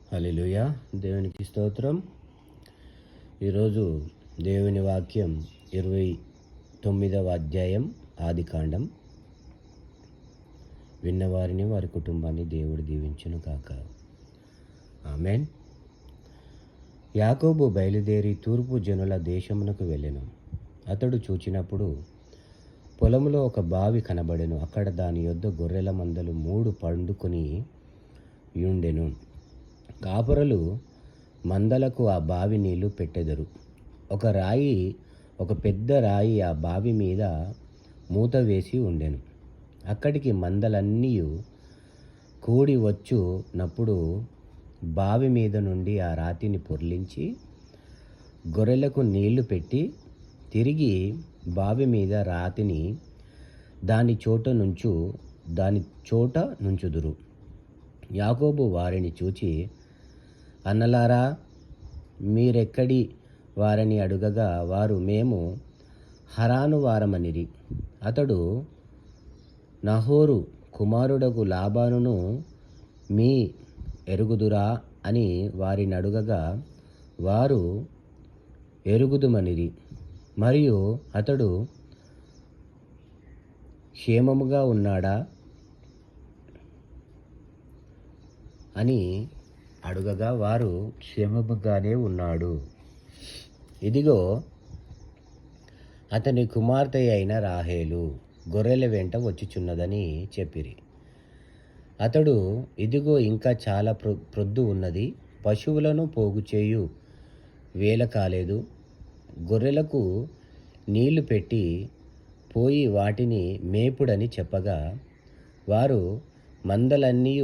హల్లెలూయా. దేవునికి స్తోత్రం. ఈరోజు దేవుని వాక్యం 29వ అధ్యాయం ఆదికాండం. విన్నవారిని వారి కుటుంబాన్ని దేవుడు దీవించును కాక. ఆమేన్. యాకోబు బయలుదేరి తూర్పు జనుల దేశమునకు వెళ్ళెను. అతడు చూచినప్పుడు పొలములో ఒక బావి కనబడెను. అక్కడ దాని యొద్ద గొర్రెల మందలు 3 పండుకొని యుండెను. కాపరులు మందలకు ఆ బావి నీళ్లు పెట్టెదరు. ఒక పెద్ద రాయి ఆ బావి మీద మూత వేసి ఉండెను. అక్కడికి మందలన్నీ కూడి వచ్చునప్పుడు బావి మీద నుండి ఆ రాతిని పొర్లించి గొర్రెలకు నీళ్లు పెట్టి తిరిగి బావి మీద రాతిని దాని చోట నుంచుదురు. యాకోబు వారిని చూచి, అన్నలారా, మీరెక్కడి వారని అడుగగా వారు, మేము హరాను వారమనిరి. అతడు నహోరు కుమారుడగు లాబానును మీ ఎరుగుదురా అని వారిని అడుగగా వారు ఎరుగుదుమనిరి. మరియు అతడు క్షేమముగా ఉన్నాడా అని అడుగగా వారు, క్షేమముగానే ఉన్నాడు. ఇదిగో, అతని కుమార్తె అయిన రాహేలు గొర్రెల వెంట వచ్చుచున్నదని చెప్పిరి. అతడు, ఇదిగో, ఇంకా చాలా ప్రొద్దు ఉన్నది, పశువులను పోగు చేయు వేళ కాలేదు, గొర్రెలకు నీళ్లు పెట్టి పోయి వాటిని మేపుడని చెప్పగా వారు, మందలన్నీ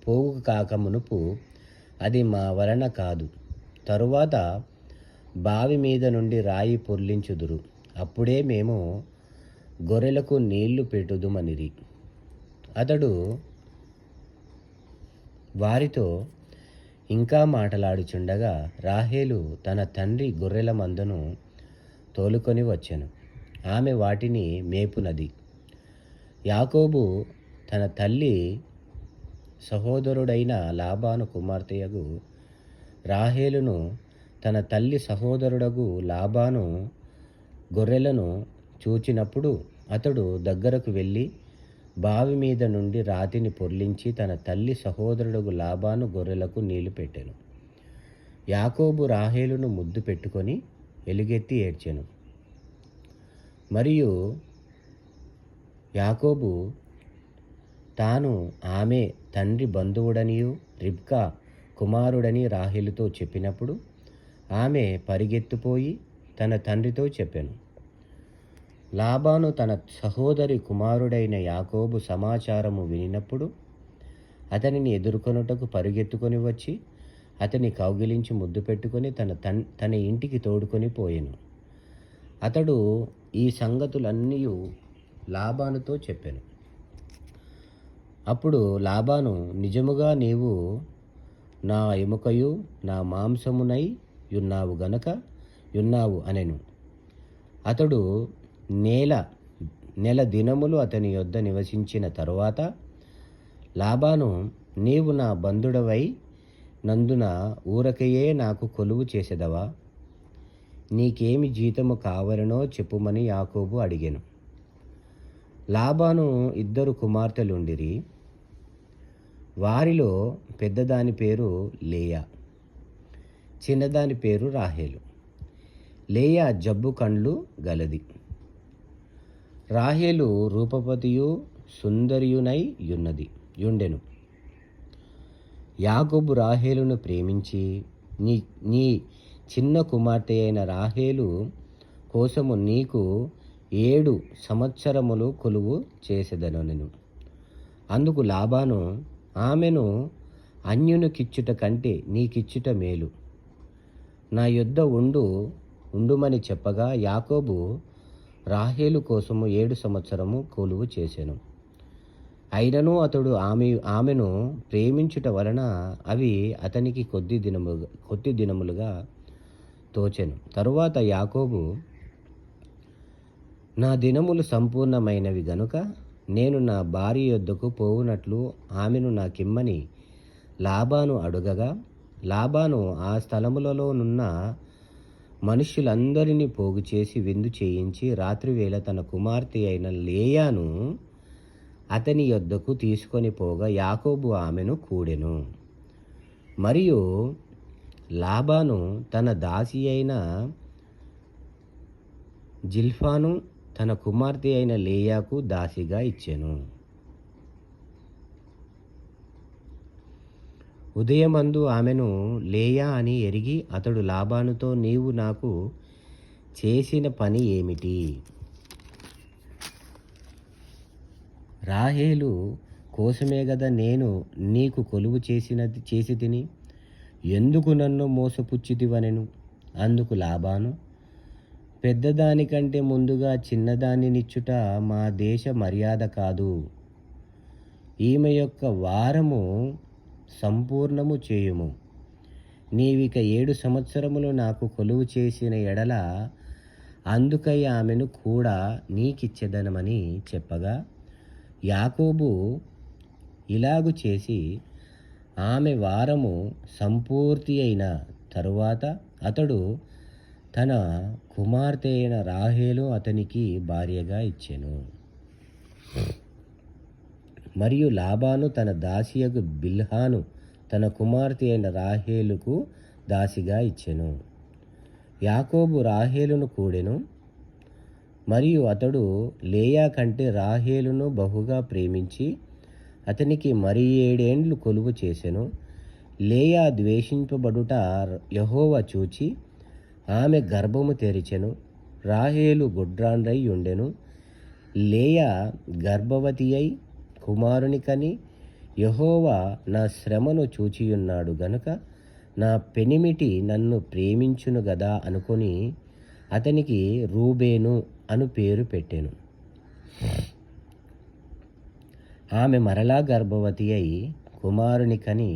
పోగు కాక మునుపు అది మా వలన కాదు, తరువాత బావి మీద నుండి రాయి పొర్లించుదురు, అప్పుడే మేము గొర్రెలకు నీళ్లు పెట్టుదుమనిరి. అతడు వారితో ఇంకా మాటలాడుచుండగా రాహేలు తన తండ్రి గొర్రెల మందను తోలుకొని వచ్చెను. ఆమె వాటిని మేపునది. యాకోబు తన తల్లి సహోదరుడైన లాబాను కుమార్తెయగు రాహేలును తన తల్లి సహోదరుడగు లాబాను గొర్రెలను చూచినప్పుడు అతడు దగ్గరకు వెళ్ళి బావి మీద నుండి రాతిని పొర్లించి తన తల్లి సహోదరుడగు లాబాను గొర్రెలకు నీళ్లు పెట్టెను. యాకోబు రాహేలును ముద్దు పెట్టుకొని ఎలుగెత్తి ఏడ్చెను. మరియు యాకోబు తాను ఆమె తండ్రి బంధువుడనియు రిబ్కా కుమారుడని రాహేలుతో చెప్పినప్పుడు ఆమె పరిగెత్తిపోయి తన తండ్రితో చెప్పెను. లాబాను తన సహోదరి కుమారుడైన యాకోబు సమాచారము వినినప్పుడు అతనిని ఎదుర్కొనుటకు పరుగెత్తుకొని వచ్చి అతని కౌగిలించి ముద్దు పెట్టుకొని తన ఇంటికి తోడుకొని పోయెను. అతడు ఈ సంగతులన్నీ లాబానుతో చెప్పెను. అప్పుడు లాబాను, నిజముగా నీవు నా ఎముకయు నా మాంసమునై యున్నావు అనెను. అతడు నెల దినములు అతని యొద్ద నివసించిన తరువాత లాబాను, నీవు నా బంధుడవై నందున ఊరకయే నాకు కొలువు చేసెదవా? నీకేమి జీతము కావలనో చెప్పుమని యాకోబు అడిగెను. లాబాను 2 కుమార్తెలుండిరి. వారిలో పెద్దదాని పేరు లేయా, చిన్నదాని పేరు రాహేలు. లేయా జబ్బు కండ్లు గలది. రాహేలు రూపవతియు సుందరియునై యుండెను. యాకోబు రాహేలును ప్రేమించి, నీ చిన్న కుమార్తె అయిన రాహేలు కోసము నీకు 7 సంవత్సరములు కొలువు చేసెదనెను. అందుకు లాబాను, ఆమెను అన్యునికిచ్చుట కంటే నీకిచ్చుట మేలు, నా యొద్ద ఉండుమని చెప్పగా యాకోబు రాహేలు కోసము 7 సంవత్సరము కొలువు చేసెను. అయినను అతడు ఆమెను ప్రేమించుట వలన అవి అతనికి కొద్ది దినములుగా తోచెను. తరువాత యాకోబు, నా దినములు సంపూర్ణమైనవి గనుక నేను నా భార్య యొద్దకు పోవునట్లు ఆమెను నాకిమ్మని లాబాను అడుగగా, లాబాను ఆ స్థలములలోనున్న మనుష్యులందరినీ పోగు చేసి విందు చేయించి రాత్రివేళ తన కుమార్తె అయిన లేయాను అతని యొద్దకు తీసుకొని పోగా యాకోబు ఆమెను కూడెను. మరియు లాబాను తన దాసి అయిన జిల్పాను తన కుమార్తె అయిన లేయాకు దాసిగా ఇచ్చెను. ఉదయమందు ఆమెను లేయా అని ఎరిగి అతడు లాబానుతో, నీవు నాకు చేసిన పని ఏమిటి? రాహేలు కోసమే గదా నేను నీకు కొలువు చేసి తిని, ఎందుకు నన్ను మోసపుచ్చితివనెను. అందుకు లాబాను, పెద్దదానికంటే ముందుగా చిన్నదానినిచ్చుట మా దేశ మర్యాద కాదు. ఈమె యొక్క వారము సంపూర్ణము చేయుము. నీవిక 7 సంవత్సరములు నాకు కొలువు చేసిన ఎడల అందుకై ఆమెను కూడా నీకిచ్చెదనమని చెప్పగా, యాకోబు ఇలాగు చేసి ఆమె వారము సంపూర్తి అయిన తరువాత అతడు తన కుమార్తె అయిన రాహేలు అతనికి భార్యగా ఇచ్చెను. మరియు లాబాను తన దాసియగు బిల్హాను తన కుమార్తె అయిన రాహేలుకు దాసిగా ఇచ్చెను. యాకోబు రాహేలును కూడెను. మరియు అతడు లేయా కంటే రాహేలును బహుగా ప్రేమించి అతనికి మరి 7 ఏండ్లు కొలువు చేసెను. లేయా ద్వేషింపబడుట యెహోవా చూచి ఆమె గర్భము తెరిచెను. రాహేలు గొడ్రాండ్రై ఉండెను. లేయా గర్భవతి అయి కుమారుని కని, యెహోవా నా శ్రమను చూచియున్నాడు గనుక నా పెనిమిటి నన్ను ప్రేమించును గదా అనుకొని అతనికి రూబేను అను పేరు పెట్టెను. ఆమె మరలా గర్భవతి అయి కుమారుని కని,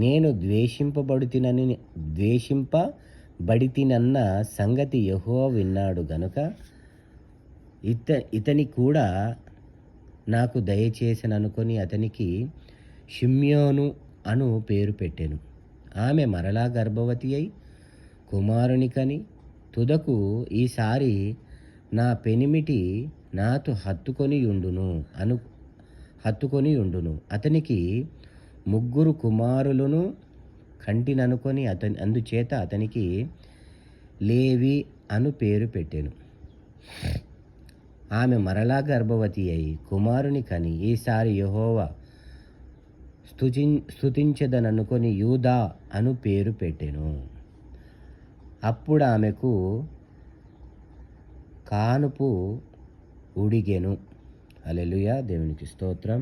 నేను ద్వేషింపబడితినన్న సంగతి యెహోవా విన్నాడు గనుక ఇతని కూడా నాకు దయచేసననుకొని అతనికి షిమ్యోను అను పేరు పెట్టెను. ఆమె మరలా గర్భవతి అయి కుమారుని కని, తుదకు ఈసారి నా పెనిమిటి నాతో హత్తుకొని ఉండును అతనికి 3 కుమారులను కంటిననుకొని అందుచేత అతనికి లేవి అను పేరు పెట్టెను. ఆమె మరలా గర్భవతి అయి కుమారుని కని, ఈసారి యెహోవా స్తుతించెదననుకొని యూదా అను పేరు పెట్టెను. అప్పుడు ఆమెకు కానుపు ఉడిగెను. హల్లెలూయా, దేవునికి స్తోత్రం.